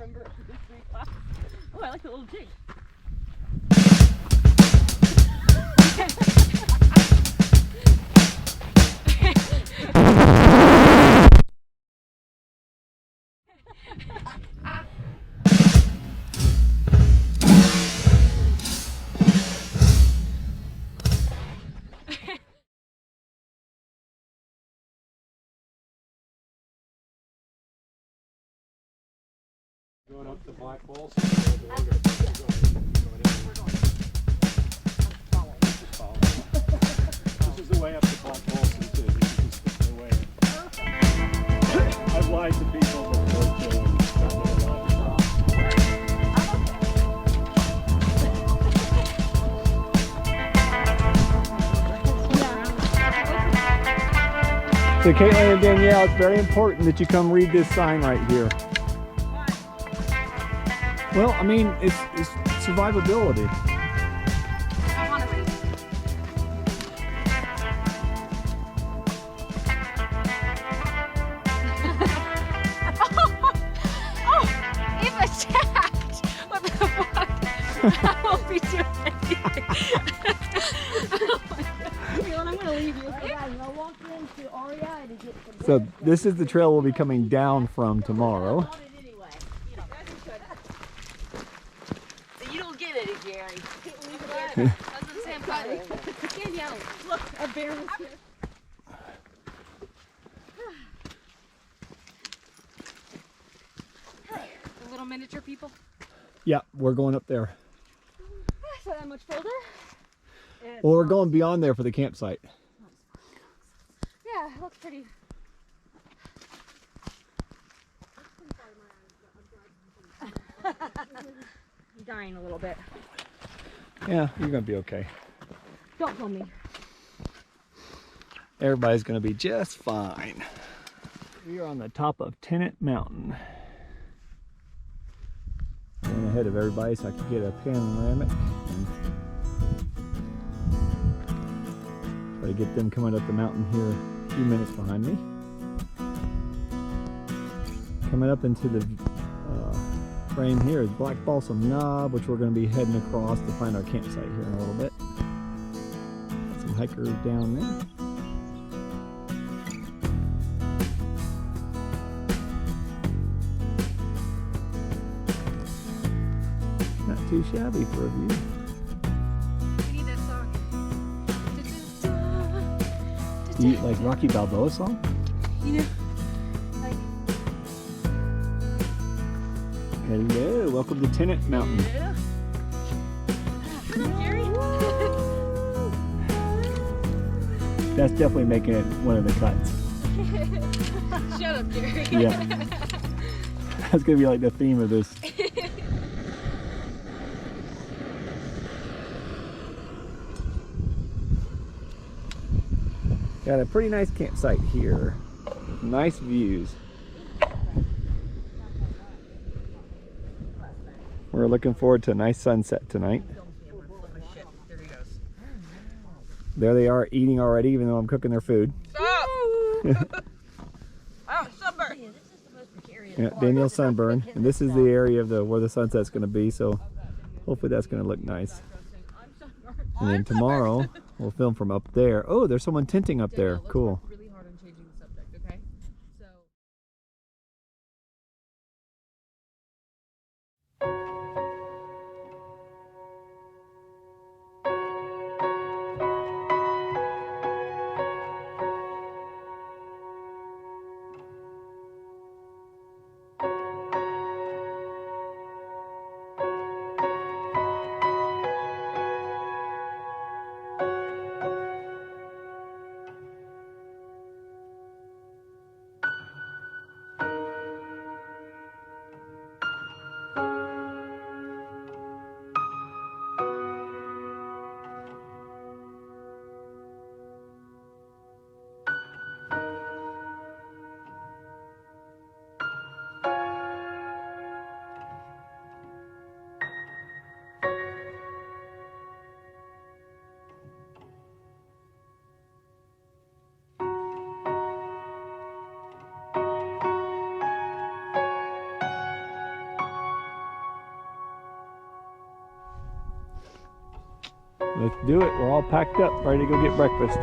remember it from 3 o'clock. Oh, I like the little jig. Going up to Black Balsam. This is the way up to Black Balsam too. This is the way. I've lied to people before too. So Caitlin and Danielle, it's very important that you come read this sign right here. Well, I mean, it's survivability. I want to read. Oh, Eva attacked! What the fuck? I won't be doing anything. Oh my God. I'm going to leave you. Okay, guys, I'll walk into Aria to get some. So this is the trail we'll be coming down from tomorrow. You don't get it, Gary. Doesn't Sam funny. Danielle, look, a bear was here. The little miniature people. Yeah, we're going up there. So that much further? Well, we're going beyond there for the campsite. Yeah, it looks pretty. I'm dying a little bit. Yeah, you're gonna be okay. Don't kill me. Everybody's gonna be just fine. We are on the top of Tennant Mountain. Going ahead of everybody so I can get a panoramic and try to get them coming up the mountain here a few minutes behind me. Coming up into the frame here is Black Balsam Knob, which we're going to be heading across to find our campsite here in a little bit. Got some hikers down there. Not too shabby for a view. We need that song. You like Rocky Balboa song? You know, like. Hello, welcome to Tennant Mountain. Yeah. Gary? That's definitely making it one of the cuts. Shut up, Gary. Yeah. That's gonna be like the theme of this. Got a pretty nice campsite here. Nice views. We're looking forward to a nice sunset tonight. There they are eating already, even though I'm cooking their food. Stop! Oh, sunburn. Yeah, Danielle's sunburn, and this is the area of where the sunset's going to be. So hopefully that's going to look nice. And then tomorrow we'll film from up there. Oh, there's someone tenting up there. Cool. Really hard on changing the subject, okay? So. Let's do it. We're all packed up, ready to go get breakfast.